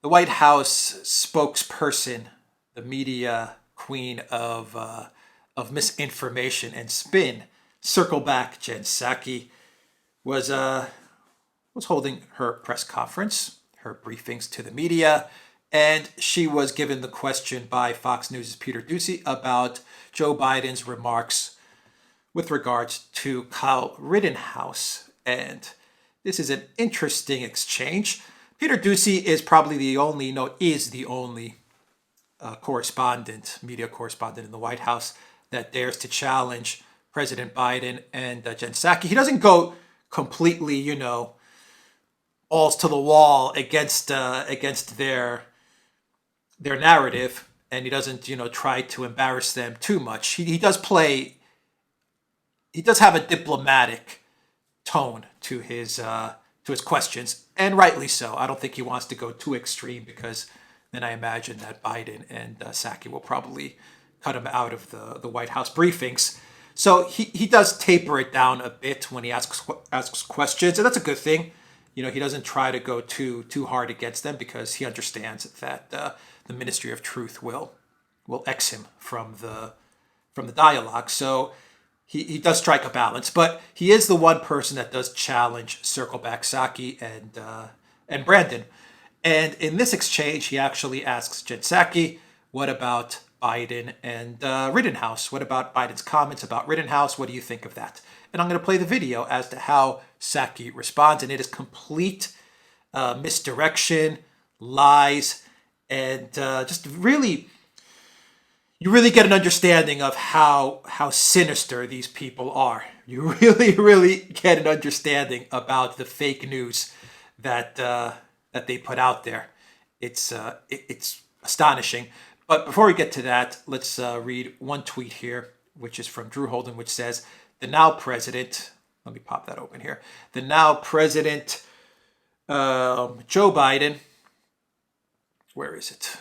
The White House spokesperson, the media queen of misinformation and spin, circle back Jen Psaki, was holding her press conference, her briefings to the media, and she was given the question by Fox News' Peter Doocy about Joe Biden's remarks with regards to Kyle Rittenhouse. And this is an interesting exchange. Peter Doocy is probably the only media correspondent in the White House that dares to challenge President Biden and Jen Psaki. He doesn't go completely, balls to the wall against their narrative, and he doesn't, try to embarrass them too much. He does have a diplomatic tone to his questions, and rightly so. I don't think he wants to go too extreme, because then I imagine that Biden and Psaki will probably cut him out of the White House briefings. So he does taper it down a bit when he asks questions, and that's a good thing. He doesn't try to go too hard against them, because he understands that the Ministry of Truth will X him from the dialogue. So he does strike a balance, but he is the one person that does challenge Circleback Psaki and Brandon. And in this exchange, he actually asks Jen Psaki, what about Biden and Rittenhouse? What about Biden's comments about Rittenhouse? What do you think of that? And I'm going to play the video as to how Psaki responds, and it is complete misdirection, lies, and just really, you really get an understanding of how sinister these people are. You really get an understanding about the fake news that they put out there. It's astonishing. But before we get to that, let's read one tweet here, which is from Drew Holden, which says, the now president, let me pop that open here. The now president, Joe Biden, where is it?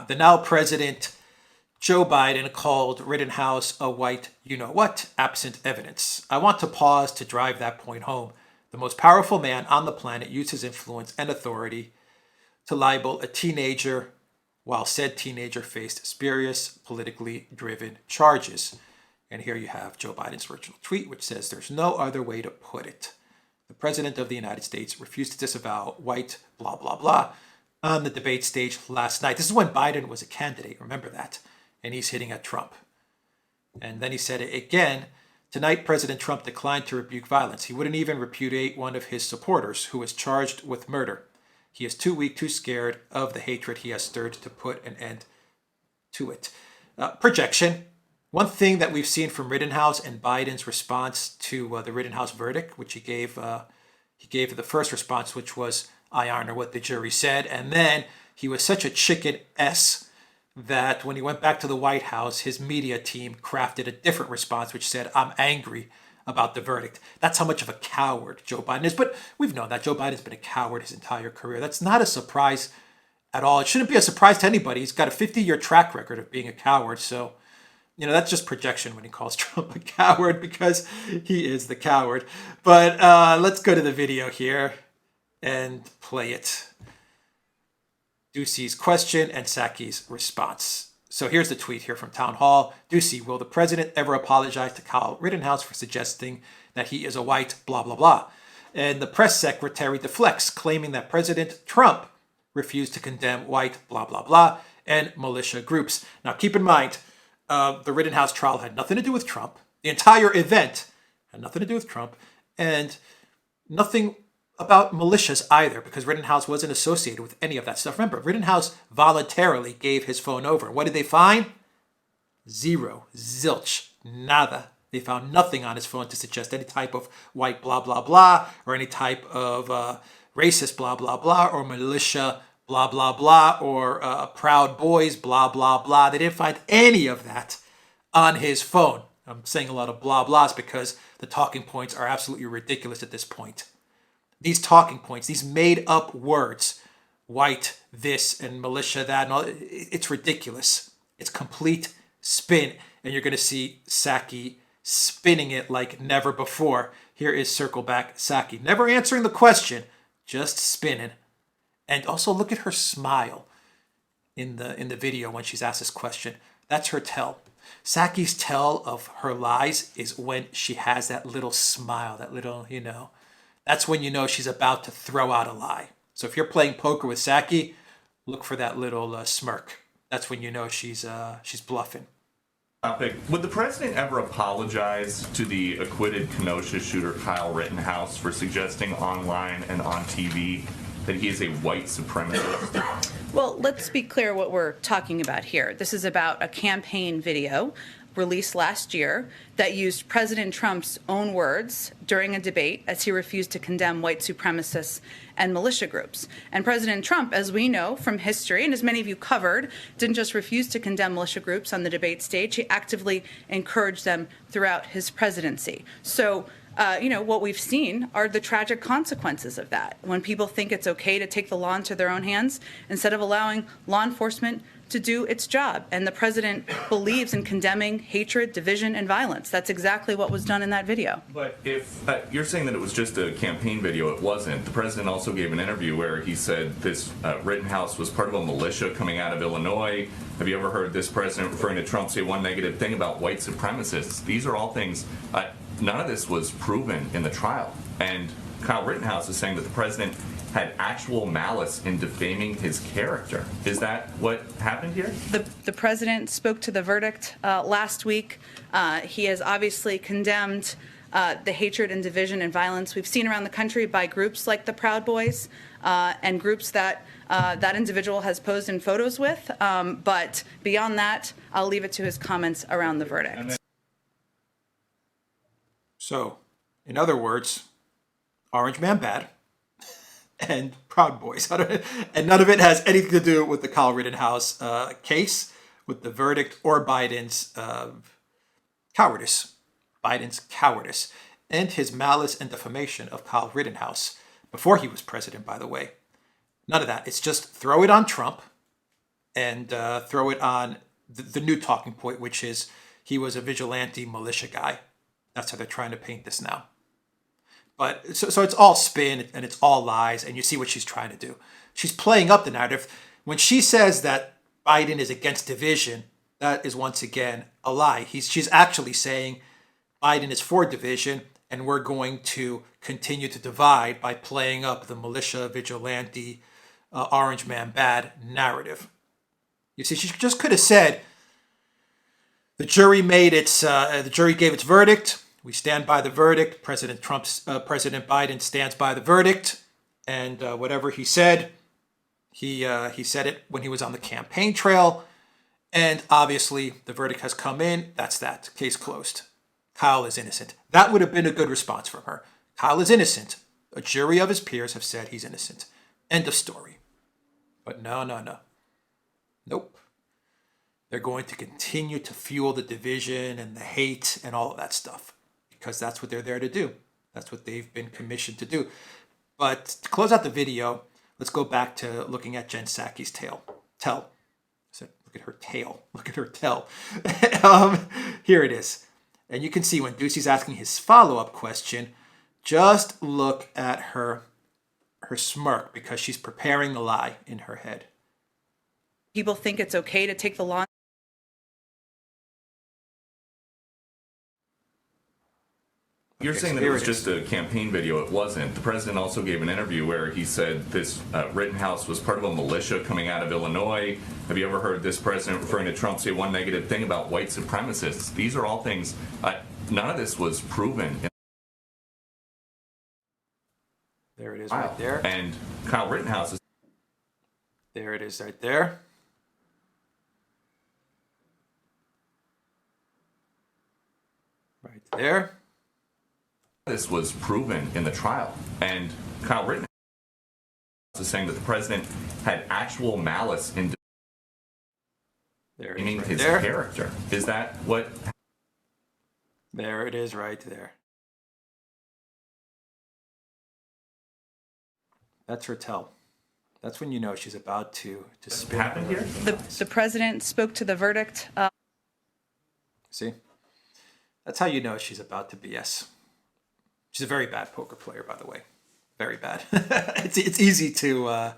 The now president, Joe Biden, called Rittenhouse a white you-know-what, absent evidence. I want to pause to drive that point home. The most powerful man on the planet used his influence and authority to libel a teenager, while said teenager faced spurious, politically driven charges. And here you have Joe Biden's original tweet, which says, there's no other way to put it. The President of the United States refused to disavow white blah, blah, blah on the debate stage last night. This is when Biden was a candidate, remember that. And he's hitting at Trump. And then he said it again. Tonight, President Trump declined to rebuke violence. He wouldn't even repudiate one of his supporters who was charged with murder. He is too weak, too scared of the hatred he has stirred to put an end to it. Projection. One thing that we've seen from Rittenhouse and Biden's response to the Rittenhouse verdict, which he gave the first response, which was, I honor what the jury said. And then he was such a chicken S that when he went back to the White House, his media team crafted a different response, which said, I'm angry about the verdict. That's how much of a coward Joe Biden is. But we've known that Joe Biden's been a coward his entire career. That's not a surprise at all. It shouldn't be a surprise to anybody. He's got a 50-year track record of being a coward. So, that's just projection when he calls Trump a coward, because he is the coward. But let's go to the video here and play it. Doocy's question and Psaki's response. So here's the tweet here from Town Hall. Doocy, will the president ever apologize to Kyle Rittenhouse for suggesting that he is a white blah, blah, blah? And the press secretary deflects, claiming that President Trump refused to condemn white blah, blah, blah and militia groups. Now, keep in mind, the Rittenhouse trial had nothing to do with Trump. The entire event had nothing to do with Trump, and nothing about militias either, because Rittenhouse wasn't associated with any of that stuff. Remember, Rittenhouse voluntarily gave his phone over. What did they find? Zero. Zilch. Nada. They found nothing on his phone to suggest any type of white blah, blah, blah, or any type of racist blah, blah, blah, or militia blah, blah, blah, or Proud Boys blah, blah, blah. They didn't find any of that on his phone. I'm saying a lot of blah, blahs because the talking points are absolutely ridiculous at this point. These talking points, these made up words, white this and militia that, and all, it's ridiculous. It's complete spin, and you're going to see Psaki spinning it like never before. Here is Circleback Psaki, never answering the question, just spinning. And also look at her smile in the video when she's asked this question. That's her tell. Psaki's tell of her lies is when she has that little smile, that little, that's when you know she's about to throw out a lie. So if you're playing poker with Psaki, look for that little smirk. That's when you know she's bluffing. Would the president ever apologize to the acquitted Kenosha shooter Kyle Rittenhouse for suggesting online and on TV that he is a white supremacist? Well, let's be clear what we're talking about here. This is about a campaign video released last year that used President Trump's own words during a debate as he refused to condemn white supremacists and militia groups. And President Trump, as we know from history, and as many of you covered, didn't just refuse to condemn militia groups on the debate stage, he actively encouraged them throughout his presidency. So what we've seen are the tragic consequences of that. When people think it's okay to take the law into their own hands instead of allowing law enforcement to do its job. And the president believes in condemning hatred, division, and violence. That's exactly what was done in that video. But if you're saying that it was just a campaign video, it wasn't. The president also gave an interview where he said this Rittenhouse was part of a militia coming out of Illinois. Have you ever heard this president referring to Trump say one negative thing about white supremacists? These are all things, none of this was proven in the trial. And Kyle Rittenhouse is saying that the president had actual malice in defaming his character. Is that what happened here? The president spoke to the verdict last week. He has obviously condemned the hatred and division and violence we've seen around the country by groups like the Proud Boys and groups that that individual has posed in photos with. But beyond that, I'll leave it to his comments around the verdict. So, in other words, Orange Man bad and Proud Boys. And none of it has anything to do with the Kyle Rittenhouse case, with the verdict, or Biden's cowardice. Biden's cowardice and his malice and defamation of Kyle Rittenhouse before he was president, by the way. None of that. It's just throw it on Trump and throw it on the new talking point, which is he was a vigilante militia guy. That's how they're trying to paint this now. But so it's all spin and it's all lies, and you see what she's trying to do. She's playing up the narrative. When she says that Biden is against division, that is once again a lie. She's actually saying Biden is for division, and we're going to continue to divide by playing up the militia, vigilante, Orange Man bad narrative. You see, she just could have said, the jury gave its verdict. We stand by the verdict. President Biden stands by the verdict, and whatever he said, he said it when he was on the campaign trail, and obviously the verdict has come in. That's that. Case closed. Kyle is innocent. That would have been a good response from her. Kyle is innocent. A jury of his peers have said he's innocent. End of story. But no. Nope. They're going to continue to fuel the division and the hate and all of that stuff, because that's what they're there to do. That's what they've been commissioned to do. But to close out the video, let's go back to looking at Jen Psaki's tell. So look at her tail. Look at her tell. Here it is. And you can see when Doocy's asking his follow-up question, just look at her smirk, because she's preparing the lie in her head. People think it's okay to take the law. You're saying that it was just a campaign video. It wasn't. The president also gave an interview where he said this Rittenhouse was part of a militia coming out of Illinois. Have you ever heard this president referring to Trump say one negative thing about white supremacists? These are all things, none of this was proven. There it is right there. And Kyle Rittenhouse is... There it is right there. Right there. This was proven in the trial, and Kyle Rittenhouse is saying that the president had actual malice in defaming his character. Is that what? There it is right there. That's her tell. That's when you know she's about to spin. What happened here? The president spoke to the verdict. See? That's how you know she's about to BS. She's a very bad poker player, by the way. Very bad. It's easy to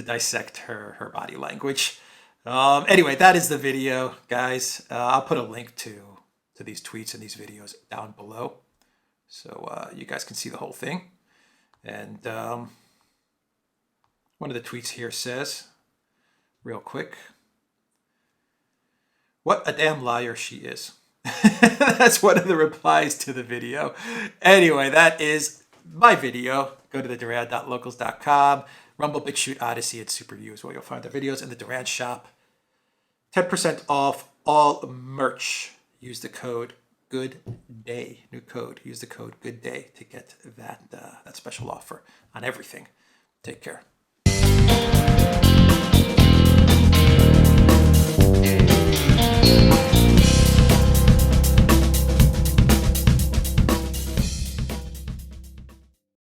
dissect her body language. Anyway, that is the video, guys. I'll put a link to these tweets and these videos down below, so you guys can see the whole thing. And one of the tweets here says, real quick, "What a damn liar she is." That's one of the replies to the video. Anyway, that is my video. Go to the Duran.locals.com. Rumble, BitChute, ODYSEE, and SuperView is where you'll find the videos in the Duran shop. 10% off all merch. Use the code GOODDAY. New code. Use the code GOODDAY to get that special offer on everything. Take care.